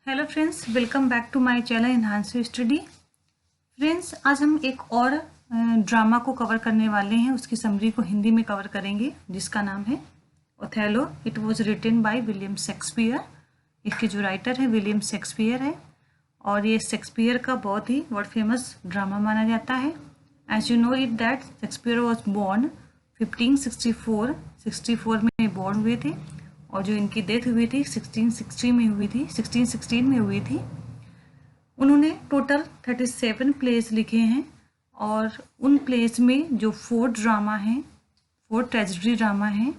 Hello friends, welcome back to my channel enhance your study. Friends, आज हम एक और ड्रामा को कवर करने वाले हैं। उसकी समरी को हिंदी में कवर करेंगे, जिसका नाम है Othello. It was written by William Shakespeare. इसके जो राइटर है विलियम शेक्सपियर है और ये शेक्सपियर का बहुत ही वर्ल्ड फेमस ड्रामा माना जाता है। As you know it that Shakespeare was born 1564 में बॉर्न हुए थे और जो इनकी डेथ हुई थी 1616 में हुई थी। उन्होंने टोटल 37 प्लेस लिखे हैं और उन प्लेस में जो 4 ड्रामा हैं, 4 ट्रेजेडी ड्रामा हैं,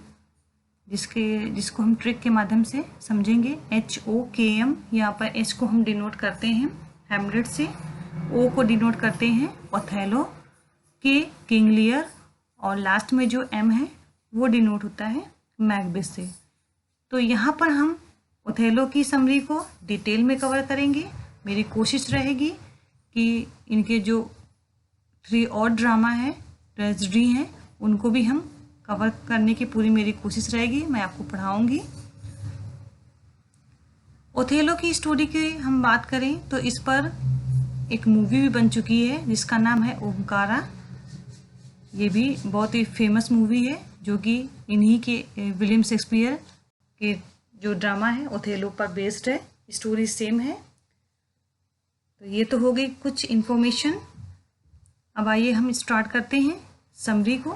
जिसको हम ट्रिक के माध्यम से समझेंगे। HOKM, यहाँ पर H को हम डिनोट करते हैं हैमलेट से, O को डिनोट करते हैं ओथेलो, K किंग लियर और लास्ट में जो M है वो डिनोट होता है मैकबेथ से। तो यहाँ पर हम ओथेलो की समरी को डिटेल में कवर करेंगे। मेरी कोशिश रहेगी कि इनके जो 3 और ड्रामा है, ट्रेजेडी हैं, उनको भी हम कवर करने की पूरी मेरी कोशिश रहेगी। मैं आपको पढ़ाऊंगी। ओथेलो की स्टोरी की हम बात करें तो इस पर एक मूवी भी बन चुकी है जिसका नाम है ओमकारा। ये भी बहुत ही फेमस मूवी है जो कि इन्हीं के विलियम शेक्सपियर के जो ड्रामा है ओथेलो पर बेस्ड है। स्टोरी सेम है। तो ये तो हो गई कुछ इन्फॉर्मेशन। अब आइए हम स्टार्ट करते हैं समरी को।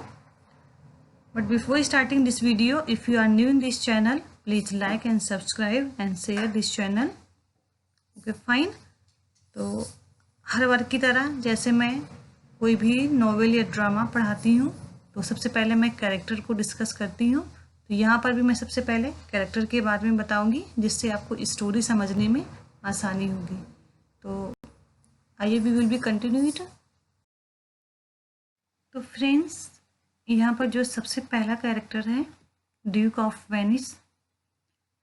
But before starting this video, if you are new in this channel, please like and subscribe and share this channel. Okay fine. तो हर बार की तरह जैसे मैं कोई भी नॉवेल या ड्रामा पढ़ाती हूँ तो सबसे पहले मैं कैरेक्टर को डिस्कस करती हूँ। तो यहाँ पर भी मैं सबसे पहले कैरेक्टर के बारे में बताऊंगी जिससे आपको स्टोरी समझने में आसानी होगी। तो आइए we will be continue it. तो फ्रेंड्स, यहाँ पर जो सबसे पहला कैरेक्टर है ड्यूक ऑफ वेनिस।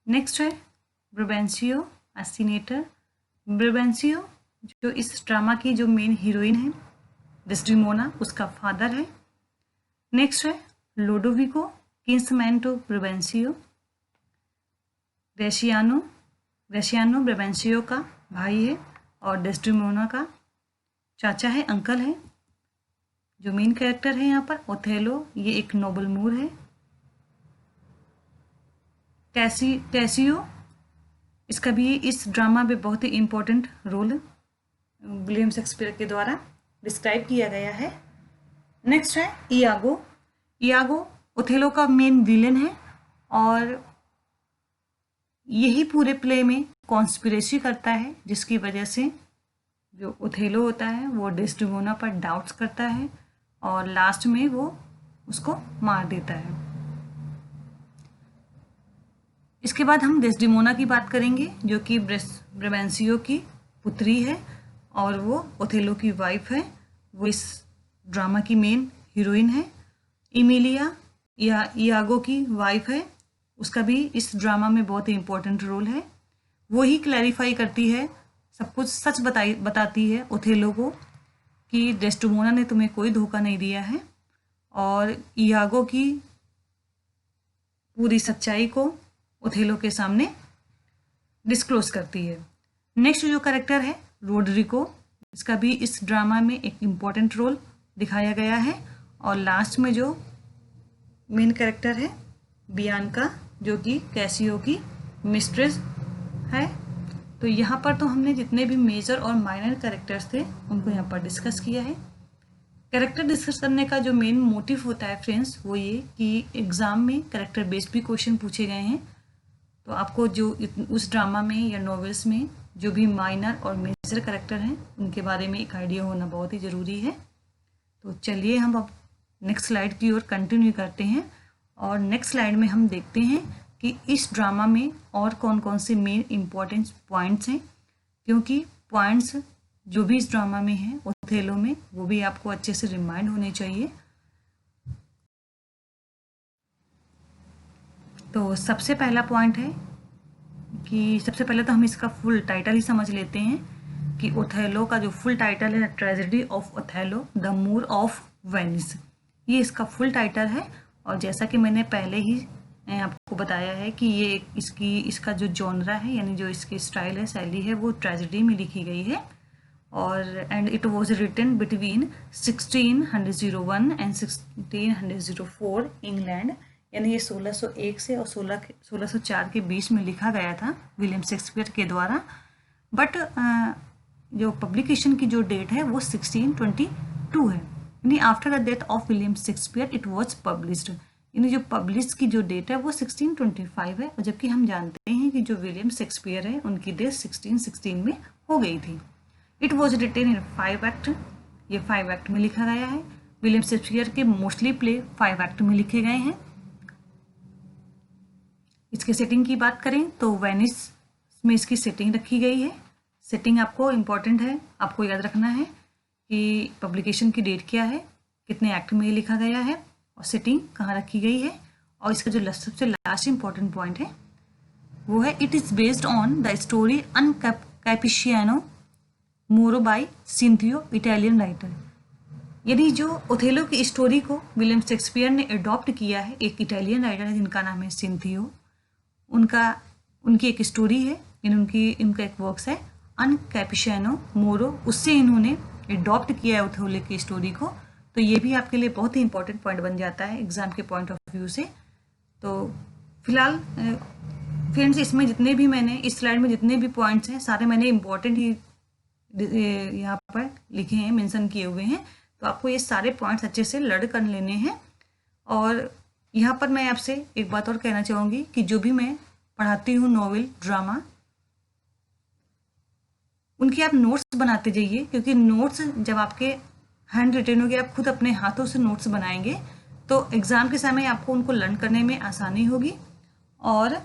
नेक्स्ट है ब्राबेंशियो एसिनेटर। ब्राबेंशियो जो इस ड्रामा की जो मेन हीरोइन है डेस्डेमोना, उसका फादर है। नेक्स्ट है लोडोविको, किंग्समैन टू ब्राबेंशियो। ग्रेशियानो ब्राबेंशियो का भाई है और डेस्डेमोना का चाचा है, अंकल है। जो मेन कैरेक्टर है यहाँ पर ओथेलो, ये एक नोबल मूर है। कैसियो, इसका भी इस ड्रामा में बहुत ही इम्पोर्टेंट रोल विलियम शेक्सपियर के द्वारा डिस्क्राइब किया गया है। नेक्स्ट है इयागो ओथेलो का मेन विलेन है और यही पूरे प्ले में कॉन्स्पिरेसी करता है, जिसकी वजह से जो ओथेलो होता है वो डेस्डेमोना पर डाउट्स करता है और लास्ट में वो उसको मार देता है। इसके बाद हम डेस्डेमोना की बात करेंगे जो कि ब्राबेंशियो की पुत्री है और वो ओथेलो की वाइफ है। वो इस ड्रामा की मेन हीरोइन है। इमिलिया इयागो की वाइफ है, उसका भी इस ड्रामा में बहुत ही इम्पोर्टेंट रोल है। वो ही क्लैरिफाई करती है, सब कुछ सच बताती है ओथेलो को कि डेस्डेमोना ने तुम्हें कोई धोखा नहीं दिया है और इयागो की पूरी सच्चाई को ओथेलो के सामने डिस्क्लोज करती है। नेक्स्ट जो कैरेक्टर है रोड्रिको, इसका भी इस ड्रामा में एक इम्पोर्टेंट रोल दिखाया गया है। और लास्ट में जो मेन कैरेक्टर है बियांका, जो कि कैसियो की मिस्ट्रेस है। तो यहाँ पर तो हमने जितने भी मेजर और माइनर कैरेक्टर्स थे उनको यहाँ पर डिस्कस किया है। कैरेक्टर डिस्कस करने का जो मेन मोटिव होता है फ्रेंड्स, वो ये कि एग्ज़ाम में कैरेक्टर बेस्ड भी क्वेश्चन पूछे गए हैं। तो आपको जो उस ड्रामा में या नॉवेल्स में जो भी माइनर और मेजर कैरेक्टर हैं उनके बारे में एक आइडिया होना बहुत ही ज़रूरी है। तो चलिए हम अब नेक्स्ट स्लाइड की ओर कंटिन्यू करते हैं और नेक्स्ट स्लाइड में हम देखते हैं कि इस ड्रामा में और कौन कौन से मेन इम्पॉर्टेंट पॉइंट्स हैं, क्योंकि पॉइंट्स जो भी इस ड्रामा में हैं ओथेलो में वो भी आपको अच्छे से रिमाइंड होने चाहिए। तो सबसे पहला पॉइंट है कि सबसे पहले तो हम इसका फुल टाइटल ही समझ लेते हैं कि ओथेलो का जो फुल टाइटल है tragedy of Othello the Moor of Venice. ये इसका फुल टाइटल है और जैसा कि मैंने पहले ही आपको बताया है कि ये इसका जो जॉनरा है, यानी जो इसकी स्टाइल है, शैली है, वो ट्रेजेडी में लिखी गई है। और and it was written between 1601 and 1604 England, यानी ये 1601 से और 1604 के बीच में लिखा गया था विलियम शेक्सपियर के द्वारा। बट जो पब्लिकेशन की जो डेट है वो 1622 है, यानी after the death of William Shakespeare it was published, यानी जो पब्लिश की जो डेट है वो 1625 है। और जबकि हम जानते हैं कि जो विलियम शेक्सपियर है उनकी डेथ 1616 में हो गई थी। It was written in 5 act, ये 5 एक्ट में लिखा गया है। विलियम शेक्सपियर के मोस्टली प्ले 5 एक्ट में लिखे गए हैं। इसके सेटिंग की बात करें तो वेनिस में इसकी सेटिंग रखी गई है। सेटिंग आपको इम्पॉर्टेंट है, आपको याद रखना है कि पब्लिकेशन की डेट क्या है, कितने एक्ट में लिखा गया है और सेटिंग कहाँ रखी गई है। और इसका जो सबसे लास्ट इम्पॉर्टेंट पॉइंट है वो है it is based on the story Un Capitano Moro by सिंथियो, Italian writer, यानी जो ओथेलो की स्टोरी को विलियम शेक्सपियर ने अडॉप्ट किया है, एक इटालियन राइटर है जिनका नाम है सिंथियो, उनकी एक स्टोरी है, इनका एक वर्क्स है अन कैपिशियानो मोरो, उससे इन्होंने अडॉप्ट किया है ओथेलो की स्टोरी को। तो ये भी आपके लिए बहुत ही इंपॉर्टेंट पॉइंट बन जाता है एग्जाम के पॉइंट ऑफ व्यू से। तो फिलहाल फ्रेंड्स, इसमें जितने भी मैंने इस स्लाइड में जितने भी पॉइंट्स हैं सारे मैंने इंपॉर्टेंट ही यहाँ पर लिखे हैं, मेंशन किए हुए हैं। तो आपको ये सारे पॉइंट्स अच्छे से लर्न कर लेने हैं। और यहाँ पर मैं आपसे एक बात और कहना चाहूँगी कि जो भी मैं पढ़ाती हूँ नॉवेल, ड्रामा, उनके आप नोट्स बनाते जाइए, क्योंकि नोट्स जब आपके हैंड रिटन होगी, आप खुद अपने हाथों से नोट्स बनाएंगे तो एग्ज़ाम के समय आपको उनको लर्न करने में आसानी होगी और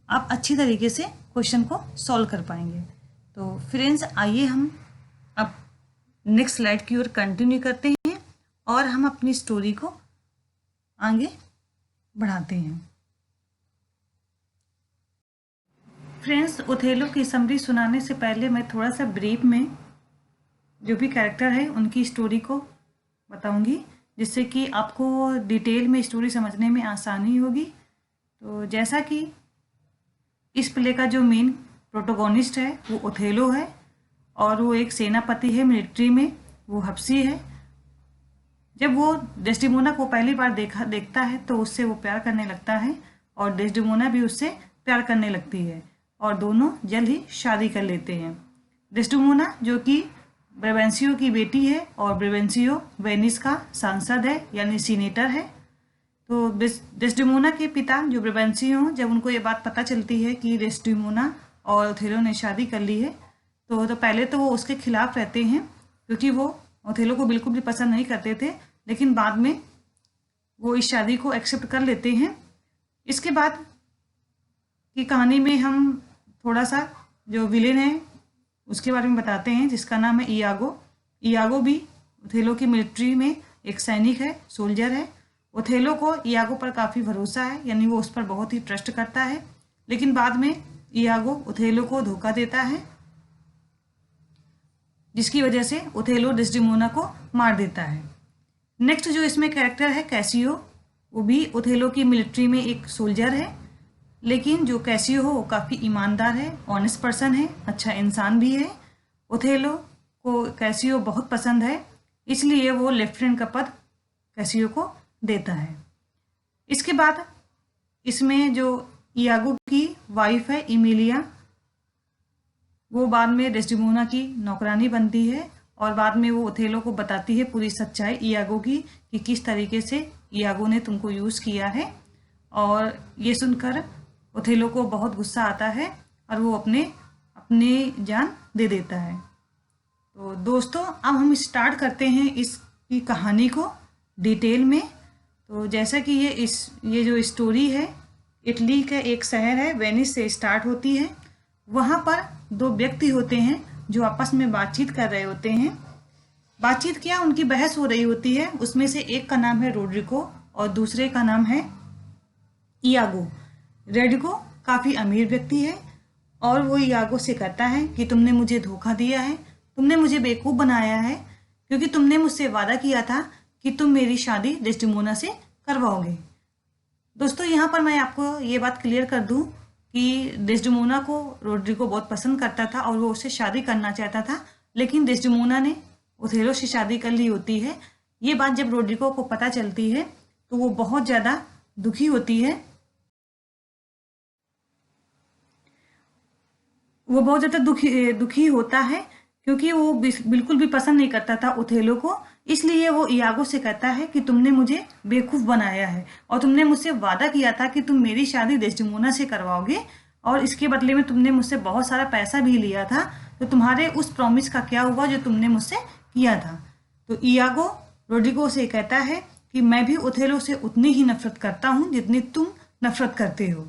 आप अच्छी तरीके से क्वेश्चन को सॉल्व कर पाएंगे। तो फ्रेंड्स, आइए हम अब नेक्स्ट स्लाइड की ओर कंटिन्यू करते हैं और हम अपनी स्टोरी को आगे बढ़ाते हैं। फ्रेंड्स, ओथेलो की समरी सुनाने से पहले मैं थोड़ा सा ब्रीफ में जो भी कैरेक्टर है उनकी स्टोरी को बताऊंगी, जिससे कि आपको डिटेल में स्टोरी समझने में आसानी होगी। तो जैसा कि इस प्ले का जो मेन प्रोटोगोनिस्ट है वो ओथेलो है और वो एक सेनापति है मिलिट्री में, वो हब्सी है। जब वो डेस्टिमोना को पहली बार देखता है तो उससे वो प्यार करने लगता है और डेस्टिमोना भी उससे प्यार करने लगती है और दोनों जल्द ही शादी कर लेते हैं। डेस्टिमोना जो कि ब्रेवेंसियो की बेटी है और ब्रेवेंसियो वेनिस का सांसद है, यानी सीनेटर है। तो डेस्टिमोना के पिता जो ब्रेवेंसियो, जब उनको ये बात पता चलती है कि डेस्टिमोना और ओथेलो ने शादी कर ली है तो पहले तो वो उसके खिलाफ रहते हैं, क्योंकि वो ओथेलो को बिल्कुल भी पसंद नहीं करते थे, लेकिन बाद में वो इस शादी को एक्सेप्ट कर लेते हैं। इसके बाद की कहानी में हम थोड़ा सा जो विलेन है उसके बारे में बताते हैं, जिसका नाम है इयागो। इयागो भी ओथेलो की मिलिट्री में एक सैनिक है, सोल्जर है। ओथेलो को इयागो पर काफ़ी भरोसा है, यानी वो उस पर बहुत ही ट्रस्ट करता है, लेकिन बाद में इयागो ओथेलो को धोखा देता है, जिसकी वजह से ओथेलो डेस्टिमोना को मार देता है। नेक्स्ट जो इसमें कैरेक्टर है कैसियो, वो भी ओथेलो की मिलिट्री में एक सोल्जर है, लेकिन जो कैसियो हो वो काफ़ी ईमानदार है, ऑनेस्ट पर्सन है, अच्छा इंसान भी है। ओथेलो को कैसियो बहुत पसंद है, इसलिए वो लेफ्टिनेंट का पद कैसियो को देता है। इसके बाद इसमें जो इयागो की वाइफ है इमिलिया, वो बाद में डेस्टिमोना की नौकरानी बनती है और बाद में वो ओथेलो को बताती है पूरी सच्चाई इयागो की कि किस तरीके से इयागो ने तुमको यूज़ किया है। और ये सुनकर ओथेलो को बहुत गुस्सा आता है और वो अपने जान दे देता है। तो दोस्तों, अब हम स्टार्ट करते हैं इसकी कहानी को डिटेल में। तो जैसा कि ये जो स्टोरी है इटली का एक शहर है, वेनिस से स्टार्ट होती है। वहाँ पर दो व्यक्ति होते हैं जो आपस में बातचीत कर रहे होते हैं। बातचीत क्या, उनकी बहस हो रही होती है। उसमें से एक का नाम है रोड्रिको और दूसरे का नाम है इयागो। रोड्रिको काफ़ी अमीर व्यक्ति है और वो इयागो से कहता है कि तुमने मुझे धोखा दिया है, तुमने मुझे बेवकूफ़ बनाया है, क्योंकि तुमने मुझसे वादा किया था कि तुम मेरी शादी डेस्टिमोना से करवाओगे। दोस्तों यहाँ पर मैं आपको ये बात क्लियर कर दूं कि डेस्डेमोना को रोड्रिगो बहुत पसंद करता था और वो उससे शादी करना चाहता था, लेकिन डेस्डेमोना ने ओथेलो से शादी कर ली होती है। ये बात जब रोड्रिगो को पता चलती है तो वो बहुत ज़्यादा दुखी होती है। वो बहुत ज़्यादा दुखी होता है क्योंकि वो बिल्कुल भी पसंद नहीं करता था ओथेलो को। इसलिए वो इयागो से कहता है कि तुमने मुझे बेवकूफ़ बनाया है और तुमने मुझसे वादा किया था कि तुम मेरी शादी डेस्डेमोना से करवाओगे और इसके बदले में तुमने मुझसे बहुत सारा पैसा भी लिया था। तो तुम्हारे उस प्रॉमिस का क्या हुआ जो तुमने मुझसे किया था? तो इयागो रोड्रिगो से कहता है कि मैं भी ओथेलो से उतनी ही नफरत करता हूँ जितनी तुम नफरत करते हो।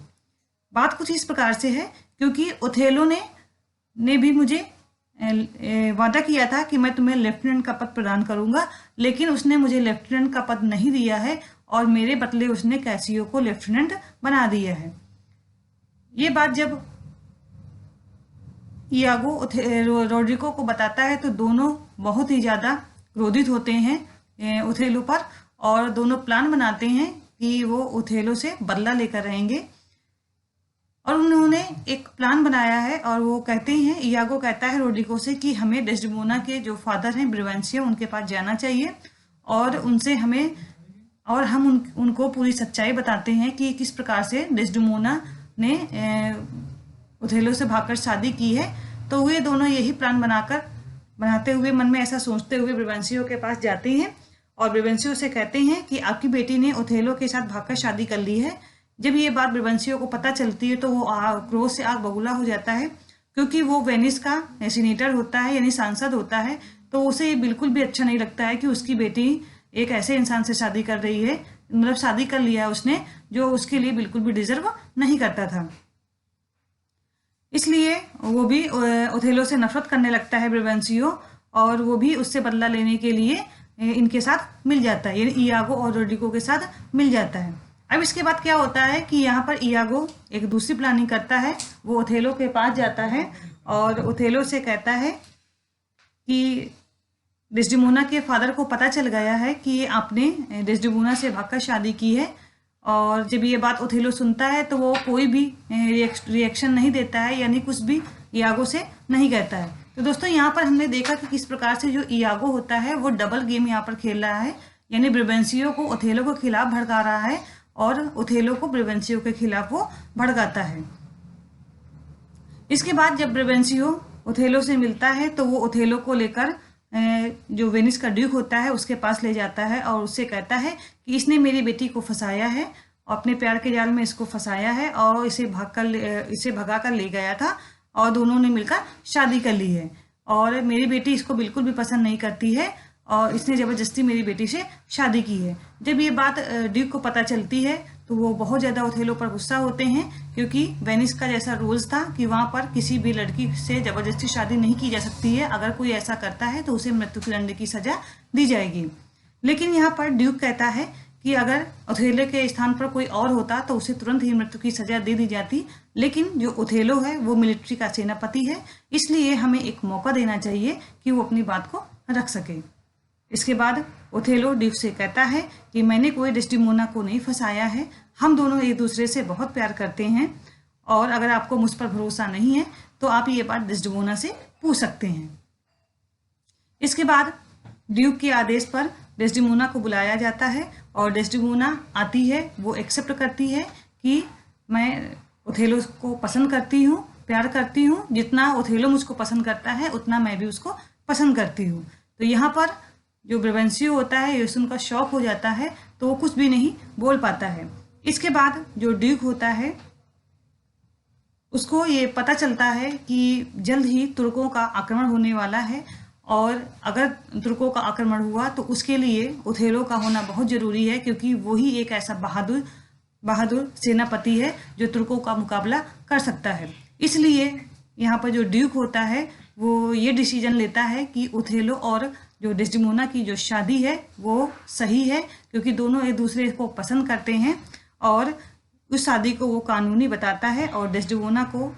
बात कुछ इस प्रकार से है क्योंकि ओथेलो ने भी मुझे वादा किया था कि मैं तुम्हें लेफ्टिनेंट का पद प्रदान करूंगा, लेकिन उसने मुझे लेफ्टिनेंट का पद नहीं दिया है और मेरे बदले उसने कैसियो को लेफ्टिनेंट बना दिया है। ये बात जब इयागो रोड्रिगो को बताता है तो दोनों बहुत ही ज़्यादा क्रोधित होते हैं ओथेलो पर और दोनों प्लान बनाते हैं कि वो ओथेलो से बदला लेकर रहेंगे। और उन्होंने एक प्लान बनाया है और वो कहते हैं, इयागो कहता है रोड्रिगो से कि हमें डेस्डेमोना के जो फादर हैं ब्रेवेंसियो उनके पास जाना चाहिए और उनसे हम उनको पूरी सच्चाई बताते हैं कि किस प्रकार से डेस्डेमोना ने ओथेलो से भागकर शादी की है। तो वे दोनों यही प्लान बनाते हुए मन में ऐसा सोचते हुए ब्रेवेंसियो के पास जाते हैं और ब्रेवेंसियो से कहते हैं कि आपकी बेटी ने ओथेलो के साथ भागकर शादी कर ली है। जब ये बात ब्रेवेंसियो को पता चलती है तो वो क्रोध से आग बबूला हो जाता है क्योंकि वो वेनिस का सीनेटर होता है यानी सांसद होता है। तो उसे ये बिल्कुल भी अच्छा नहीं लगता है कि उसकी बेटी एक ऐसे इंसान से शादी कर रही है, मतलब शादी कर लिया है उसने जो उसके लिए बिल्कुल भी डिजर्व नहीं करता था। इसलिए वो भी ओथेलो से नफरत करने लगता है ब्रेवेंसियो और वो भी उससे बदला लेने के लिए इनके साथ मिल जाता है, यानी इयागो और रोड्रिगो के साथ मिल जाता है। अब इसके बाद क्या होता है कि यहाँ पर इयागो एक दूसरी प्लानिंग करता है। वो ओथेलो के पास जाता है और ओथेलो से कहता है कि डेस्डेमोना के फादर को पता चल गया है कि आपने डेस्डेमोना से भागकर शादी की है। और जब ये बात ओथेलो सुनता है तो वो कोई भी रिएक्शन नहीं देता है, यानी कुछ भी इयागो से नहीं कहता है। तो दोस्तों यहाँ पर हमने देखा कि किस प्रकार से जो इयागो होता है वो डबल गेम यहाँ पर खेल रहा है, यानी ब्रेवेंसियो को ओथेलो के खिलाफ भड़का रहा है और ओथेलो को ब्रेवेंसियो के खिलाफ वो भड़काता है। इसके बाद जब ब्रेवेंसियो ओथेलो से मिलता है तो वो ओथेलो को लेकर जो वेनिस का ड्यूक होता है उसके पास ले जाता है और उससे कहता है कि इसने मेरी बेटी को फंसाया है और अपने प्यार के जाल में इसको फंसाया है और इसे भगा कर ले गया था और दोनों ने मिलकर शादी कर ली है और मेरी बेटी इसको बिल्कुल भी पसंद नहीं करती है और इसने ज़बरदस्ती मेरी बेटी से शादी की है। जब ये बात ड्यूक को पता चलती है तो वो बहुत ज़्यादा ओथेलो पर गुस्सा होते हैं क्योंकि वेनिस का जैसा रूल्स था कि वहाँ पर किसी भी लड़की से ज़बरदस्ती शादी नहीं की जा सकती है। अगर कोई ऐसा करता है तो उसे मृत्युदंड की सज़ा दी जाएगी। लेकिन यहाँ पर ड्यूक कहता है कि अगर ओथेलो के स्थान पर कोई और होता तो उसे तुरंत ही मृत्यु की सज़ा दे दी जाती, लेकिन जो ओथेलो है वो मिलिट्री का सेनापति है, इसलिए हमें एक मौका देना चाहिए कि वो अपनी बात को रख सके। इसके बाद ओथेलो ड्यूक से कहता है कि मैंने कोई डेस्डेमोना को नहीं फंसाया है, हम दोनों एक दूसरे से बहुत प्यार करते हैं और अगर आपको मुझ पर भरोसा नहीं है तो आप ये बात डेस्डेमोना से पूछ सकते हैं। इसके बाद ड्यूक के आदेश पर डेस्डेमोना को बुलाया जाता है और डेस्डेमोना आती है। वो एक्सेप्ट करती है कि मैं ओथेलो को पसंद करती हूँ, प्यार करती हूँ, जितना ओथेलो मुझको पसंद करता है उतना मैं भी उसको पसंद करती हूँ। तो यहाँ पर जो ब्रेवेंसियो होता है ये सुनकर शॉक हो जाता है तो वो कुछ भी नहीं बोल पाता है। इसके बाद जो ड्यूक होता है उसको ये पता चलता है कि जल्द ही तुर्कों का आक्रमण होने वाला है और अगर तुर्कों का आक्रमण हुआ तो उसके लिए ओथेलो का होना बहुत ज़रूरी है क्योंकि वही एक ऐसा बहादुर सेनापति है जो तुर्कों का मुकाबला कर सकता है। इसलिए यहाँ पर जो ड्यूक होता है वो ये डिसीजन लेता है कि ओथेलो और जो डेस्डेमोना की जो शादी है वो सही है क्योंकि दोनों एक दूसरे को पसंद करते हैं और उस शादी को वो कानूनी बताता है और डेस्डेमोना को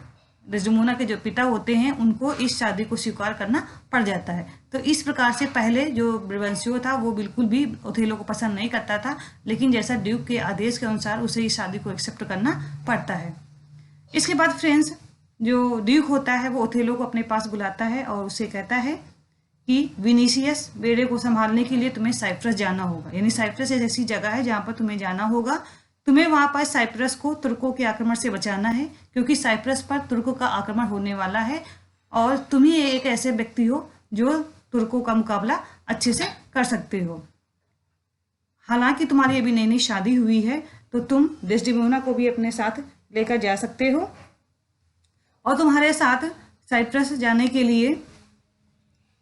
डेस्डेमोना के जो पिता होते हैं उनको इस शादी को स्वीकार करना पड़ जाता है। तो इस प्रकार से पहले जो ब्रेवेंशियो था वो बिल्कुल भी ओथेलो को पसंद नहीं करता था, लेकिन जैसा ड्यूक के आदेश के अनुसार उसे इस शादी को एक्सेप्ट करना पड़ता है। इसके बाद फ्रेंड्स, जो ड्यूक होता है वो ओथेलो को अपने पास बुलाता है और उसे कहता है कि विनीसियस, बेड़े को संभालने के लिए तुम्हें साइप्रस जाना होगा। यानी साइप्रस एक ऐसी जगह है जहाँ पर तुम्हें जाना होगा। तुम्हें वहां पर साइप्रस को तुर्कों के आक्रमण से बचाना है, क्योंकि साइप्रस पर तुर्कों का आक्रमण होने वाला है और तुम ही एक ऐसे व्यक्ति हो जो तुर्कों का मुकाबला अच्छे से कर सकते हो। हालांकि तुम्हारी अभी नई नई शादी हुई है, तो तुम डेस्डेमोना को भी अपने साथ लेकर जा सकते हो और तुम्हारे साथ साइप्रस जाने के लिए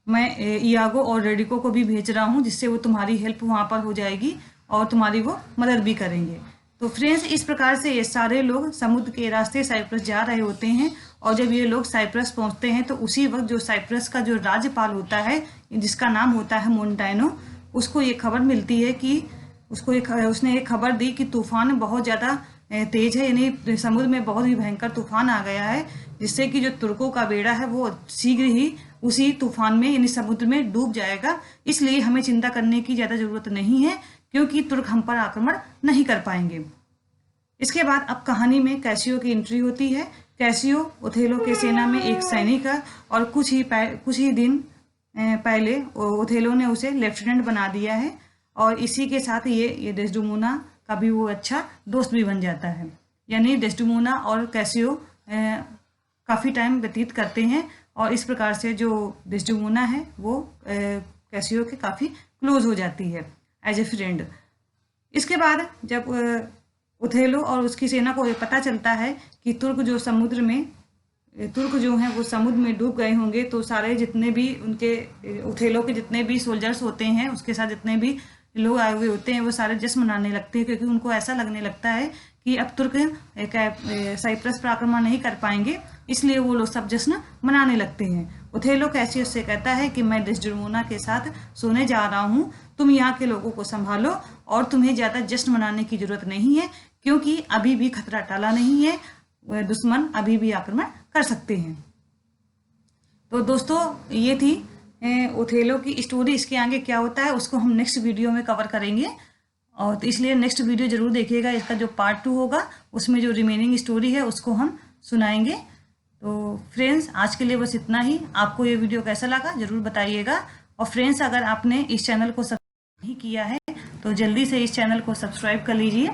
मैं इयागो और रेडिको को भी भेज रहा हूँ, जिससे वो तुम्हारी हेल्प वहाँ पर हो जाएगी और तुम्हारी वो मदद भी करेंगे। तो फ्रेंड्स, इस प्रकार से ये सारे लोग समुद्र के रास्ते साइप्रस जा रहे होते हैं और जब ये लोग साइप्रस पहुँचते हैं तो उसी वक्त जो साइप्रस का जो राज्यपाल होता है, जिसका नाम होता है मोन्टाइनो, उसको ये खबर मिलती है कि उसने एक खबर दी कि तूफान बहुत ज़्यादा तेज है, यानी समुद्र में बहुत ही भयंकर तूफान आ गया है, जिससे कि जो तुर्कों का बेड़ा है वो शीघ्र ही उसी तूफान में यानी समुद्र में डूब जाएगा। इसलिए हमें चिंता करने की ज़्यादा ज़रूरत नहीं है, क्योंकि तुर्क हम पर आक्रमण नहीं कर पाएंगे। इसके बाद अब कहानी में कैसियो की एंट्री होती है। कैसियो ओथेलो के सेना में एक सैनिक है और कुछ ही दिन पहले ओथेलो ने उसे लेफ्टिनेंट बना दिया है और इसी के साथ ये डेस्डेमोना का भी वो अच्छा दोस्त भी बन जाता है। यानी डेस्डेमोना और कैसियो काफ़ी टाइम व्यतीत करते हैं और इस प्रकार से जो डेस्डेमोना है वो कैसियो के काफ़ी क्लोज हो जाती है एज ए फ्रेंड। इसके बाद जब ओथेलो और उसकी सेना को पता चलता है कि तुर्क जो हैं वो समुद्र में डूब गए होंगे, तो सारे जितने भी उनके ओथेलो के जितने भी सोल्जर्स होते हैं, उसके साथ जितने भी लोग आए हुए होते हैं, वो सारे जश्न मनाने लगते हैं, क्योंकि उनको ऐसा लगने लगता है कि अब तुर्क साइप्रस पर आक्रमण नहीं कर पाएंगे, इसलिए वो लोग सब जश्न मनाने लगते हैं। ओथेलो कैसियो से कहता है कि मैं डेस्डेमोना के साथ सोने जा रहा हूँ, तुम यहाँ के लोगों को संभालो और तुम्हें ज़्यादा जश्न मनाने की जरूरत नहीं है, क्योंकि अभी भी खतरा टला नहीं है, दुश्मन अभी भी आक्रमण कर सकते हैं। तो दोस्तों, ये थी ओथेलो की स्टोरी। इसके आगे क्या होता है उसको हम नेक्स्ट वीडियो में कवर करेंगे, और तो इसलिए नेक्स्ट वीडियो जरूर देखिएगा। इसका जो पार्ट 2 होगा उसमें जो रिमेनिंग स्टोरी है उसको हम सुनाएंगे। तो फ्रेंड्स, आज के लिए बस इतना ही। आपको ये वीडियो कैसा लगा जरूर बताइएगा। और फ्रेंड्स, अगर आपने इस चैनल को सब्सक्राइब नहीं किया है तो जल्दी से इस चैनल को सब्सक्राइब कर लीजिए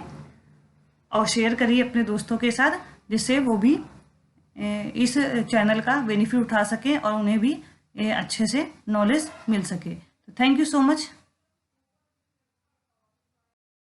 और शेयर करिए अपने दोस्तों के साथ, जिससे वो भी इस चैनल का बेनिफिट उठा सके और उन्हें भी अच्छे से नॉलेज मिल सके। तो थैंक यू सो मच।